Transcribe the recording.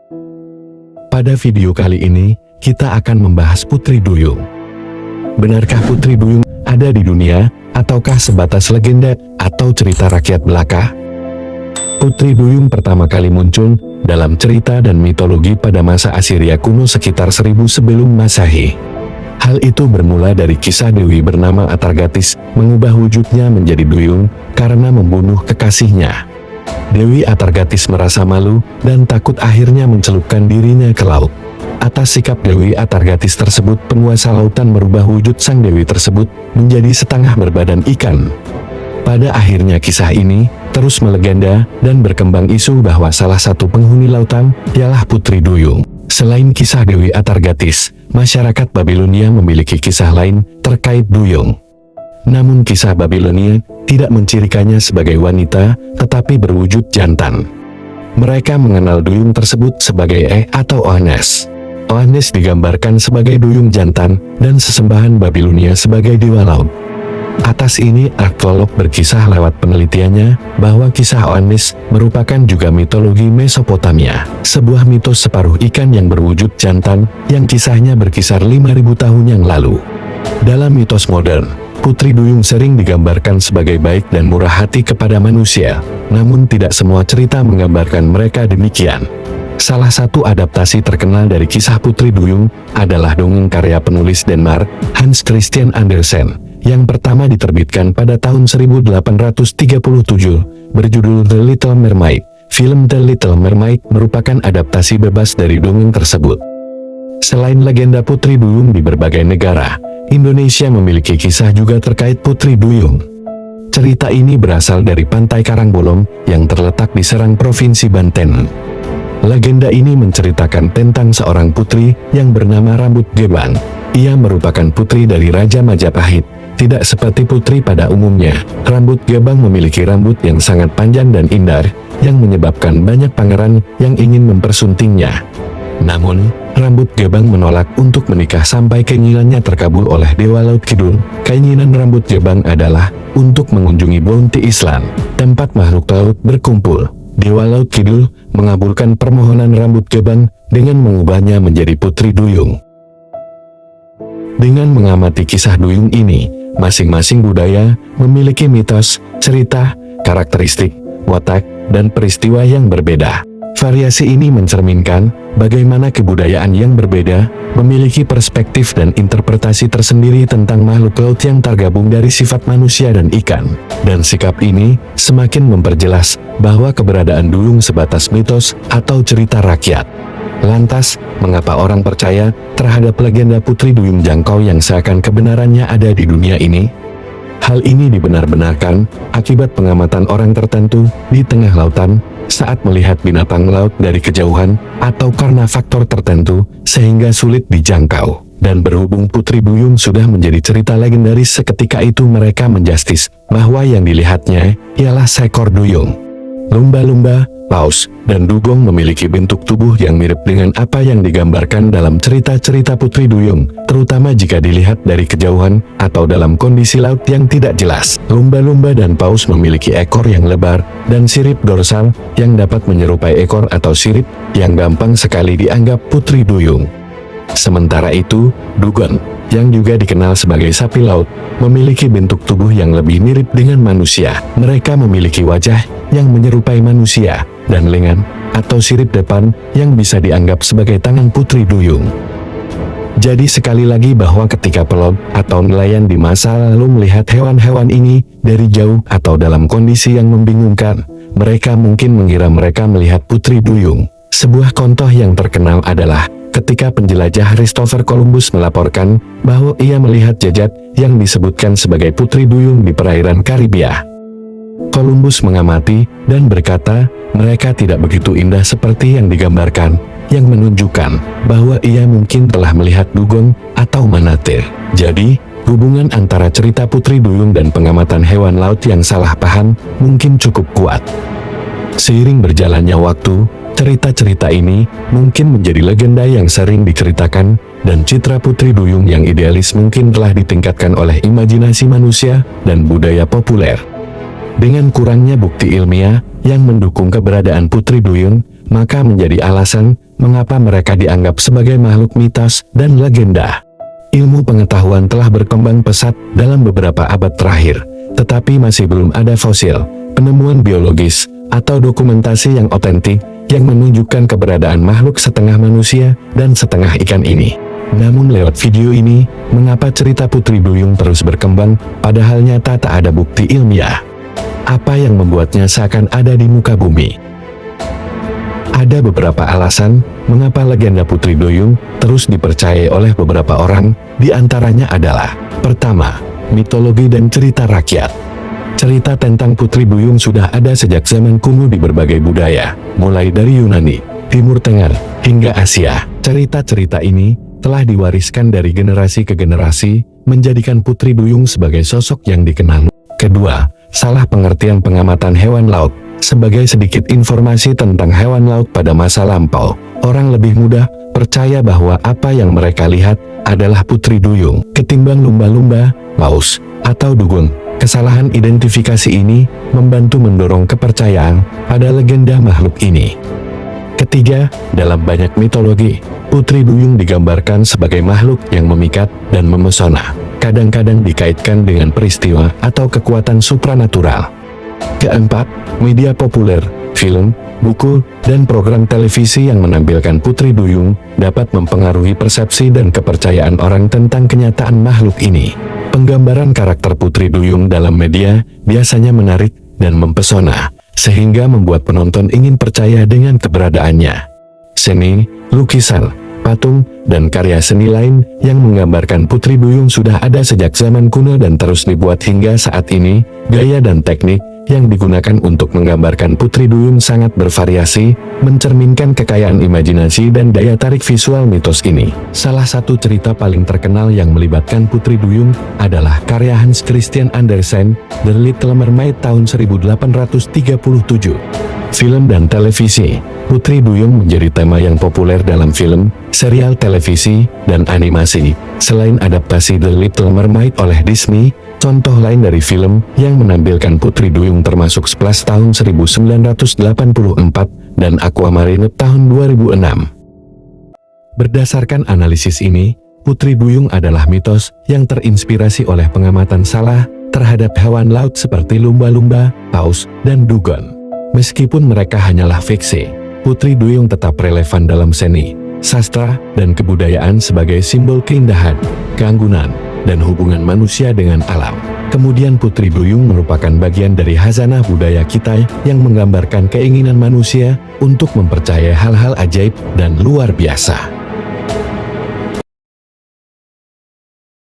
Pada video kali ini, kita akan membahas Putri Duyung. Benarkah Putri Duyung ada di dunia, ataukah sebatas legenda atau cerita rakyat belaka? Putri Duyung pertama kali muncul dalam cerita dan mitologi pada masa Assyria kuno sekitar 1000 sebelum Masehi. Hal itu bermula dari kisah Dewi bernama Atargatis mengubah wujudnya menjadi duyung karena membunuh kekasihnya. Dewi Atargatis merasa malu dan takut akhirnya mencelupkan dirinya ke laut. Atas sikap Dewi Atargatis tersebut, penguasa lautan merubah wujud sang dewi tersebut menjadi setengah berbadan ikan. Pada akhirnya kisah ini terus melegenda dan berkembang isu bahwa salah satu penghuni lautan ialah Putri Duyung. Selain kisah Dewi Atargatis, masyarakat Babilonia memiliki kisah lain terkait Duyung. Namun kisah Babilonia tidak mencirikannya sebagai wanita, tetapi berwujud jantan. Mereka mengenal Duyung tersebut sebagai atau Oannes. Oannes digambarkan sebagai duyung jantan, dan sesembahan Babilonia sebagai dewa laut. Atas ini arkeolog berkisah lewat penelitiannya, bahwa kisah Oannes merupakan juga mitologi Mesopotamia, sebuah mitos separuh ikan yang berwujud jantan, yang kisahnya berkisar 5000 tahun yang lalu. Dalam mitos modern, Putri Duyung sering digambarkan sebagai baik dan murah hati kepada manusia, namun tidak semua cerita menggambarkan mereka demikian. Salah satu adaptasi terkenal dari kisah Putri Duyung adalah dongeng karya penulis Denmark, Hans Christian Andersen, yang pertama diterbitkan pada tahun 1837, berjudul The Little Mermaid. Film The Little Mermaid merupakan adaptasi bebas dari dongeng tersebut. Selain legenda Putri Duyung di berbagai negara, Indonesia memiliki kisah juga terkait Putri Duyung. Cerita ini berasal dari Pantai Karangbolong yang terletak di Serang, Provinsi Banten. Legenda ini menceritakan tentang seorang putri yang bernama Rambut Gebang. Ia merupakan putri dari Raja Majapahit. Tidak seperti putri pada umumnya, Rambut Gebang memiliki rambut yang sangat panjang dan indah, yang menyebabkan banyak pangeran yang ingin mempersuntingnya. Namun, Rambut Gebang menolak untuk menikah sampai keinginannya terkabul oleh Dewa Laut Kidul. Keinginan Rambut Gebang adalah untuk mengunjungi Bounty Island, tempat makhluk laut berkumpul. Dewa Laut Kidul mengabulkan permohonan Rambut Gebang dengan mengubahnya menjadi Putri Duyung. Dengan mengamati kisah Duyung ini, masing-masing budaya memiliki mitos, cerita, karakteristik, watak, dan peristiwa yang berbeda. Variasi ini mencerminkan bagaimana kebudayaan yang berbeda memiliki perspektif dan interpretasi tersendiri tentang makhluk laut yang tergabung dari sifat manusia dan ikan. Dan sikap ini semakin memperjelas bahwa keberadaan Duyung sebatas mitos atau cerita rakyat. Lantas, mengapa orang percaya terhadap legenda Putri Duyung jangkau yang seakan kebenarannya ada di dunia ini? Hal ini dibenar-benarkan akibat pengamatan orang tertentu di tengah lautan saat melihat binatang laut dari kejauhan, atau karena faktor tertentu sehingga sulit dijangkau. Dan berhubung Putri Duyung sudah menjadi cerita legendaris, seketika itu mereka menjustis bahwa yang dilihatnya ialah seekor duyung. Lumba-lumba, paus, dan dugong memiliki bentuk tubuh yang mirip dengan apa yang digambarkan dalam cerita-cerita Putri Duyung, terutama jika dilihat dari kejauhan atau dalam kondisi laut yang tidak jelas. Lumba-lumba dan paus memiliki ekor yang lebar dan sirip dorsal yang dapat menyerupai ekor atau sirip yang gampang sekali dianggap Putri Duyung. Sementara itu, dugong, yang juga dikenal sebagai sapi laut, memiliki bentuk tubuh yang lebih mirip dengan manusia. Mereka memiliki wajah yang menyerupai manusia, dan lengan atau sirip depan yang bisa dianggap sebagai tangan Putri Duyung. Jadi sekali lagi bahwa ketika pelaut atau nelayan di masa lalu melihat hewan-hewan ini dari jauh atau dalam kondisi yang membingungkan, mereka mungkin mengira mereka melihat Putri Duyung. Sebuah contoh yang terkenal adalah ketika penjelajah Christopher Columbus melaporkan bahwa ia melihat jejak yang disebutkan sebagai Putri Duyung di perairan Karibia. Columbus mengamati dan berkata, mereka tidak begitu indah seperti yang digambarkan, yang menunjukkan bahwa ia mungkin telah melihat dugong atau manatir. Jadi, hubungan antara cerita Putri Duyung dan pengamatan hewan laut yang salah paham mungkin cukup kuat. Seiring berjalannya waktu, cerita-cerita ini mungkin menjadi legenda yang sering diceritakan, dan citra Putri Duyung yang idealis mungkin telah ditingkatkan oleh imajinasi manusia dan budaya populer. Dengan kurangnya bukti ilmiah yang mendukung keberadaan Putri Duyung, maka menjadi alasan mengapa mereka dianggap sebagai makhluk mitos dan legenda. Ilmu pengetahuan telah berkembang pesat dalam beberapa abad terakhir, tetapi masih belum ada fosil, penemuan biologis, atau dokumentasi yang otentik yang menunjukkan keberadaan makhluk setengah manusia dan setengah ikan ini. Namun lewat video ini, mengapa cerita Putri Duyung terus berkembang, padahal nyata tak ada bukti ilmiah? Apa yang membuatnya seakan ada di muka bumi? Ada beberapa alasan mengapa legenda Putri Duyung terus dipercayai oleh beberapa orang, di antaranya adalah: pertama, mitologi dan cerita rakyat. Cerita tentang Putri Duyung sudah ada sejak zaman kuno di berbagai budaya, mulai dari Yunani, Timur Tengah, hingga Asia. Cerita-cerita ini telah diwariskan dari generasi ke generasi, menjadikan Putri Duyung sebagai sosok yang dikenal. Kedua, salah pengertian pengamatan hewan laut. Sebagai sedikit informasi tentang hewan laut pada masa lampau, orang lebih mudah percaya bahwa apa yang mereka lihat adalah Putri Duyung, ketimbang lumba-lumba, paus, atau dugong. Kesalahan identifikasi ini membantu mendorong kepercayaan pada legenda makhluk ini. Ketiga, dalam banyak mitologi, Putri Duyung digambarkan sebagai makhluk yang memikat dan memesona, kadang-kadang dikaitkan dengan peristiwa atau kekuatan supranatural. Keempat, media populer, film, buku, dan program televisi yang menampilkan Putri Duyung dapat mempengaruhi persepsi dan kepercayaan orang tentang kenyataan makhluk ini. Penggambaran karakter Putri Duyung dalam media biasanya menarik dan mempesona, sehingga membuat penonton ingin percaya dengan keberadaannya. Seni, lukisan, patung, dan karya seni lain yang menggambarkan Putri Duyung sudah ada sejak zaman kuno dan terus dibuat hingga saat ini. Gaya dan teknik yang digunakan untuk menggambarkan Putri Duyung sangat bervariasi, mencerminkan kekayaan imajinasi dan daya tarik visual mitos ini. Salah satu cerita paling terkenal yang melibatkan Putri Duyung adalah karya Hans Christian Andersen, The Little Mermaid tahun 1837. Film dan televisi, Putri Duyung menjadi tema yang populer dalam film, serial televisi, dan animasi. Selain adaptasi The Little Mermaid oleh Disney, contoh lain dari film yang menampilkan Putri Duyung termasuk Splash tahun 1984 dan Aquamarine tahun 2006. Berdasarkan analisis ini, Putri Duyung adalah mitos yang terinspirasi oleh pengamatan salah terhadap hewan laut seperti lumba-lumba, paus, dan dugong. Meskipun mereka hanyalah fiksi, Putri Duyung tetap relevan dalam seni, sastra, dan kebudayaan sebagai simbol keindahan, keanggunan, dan hubungan manusia dengan alam. Kemudian Putri Duyung merupakan bagian dari khazanah budaya kita yang menggambarkan keinginan manusia untuk mempercayai hal-hal ajaib dan luar biasa.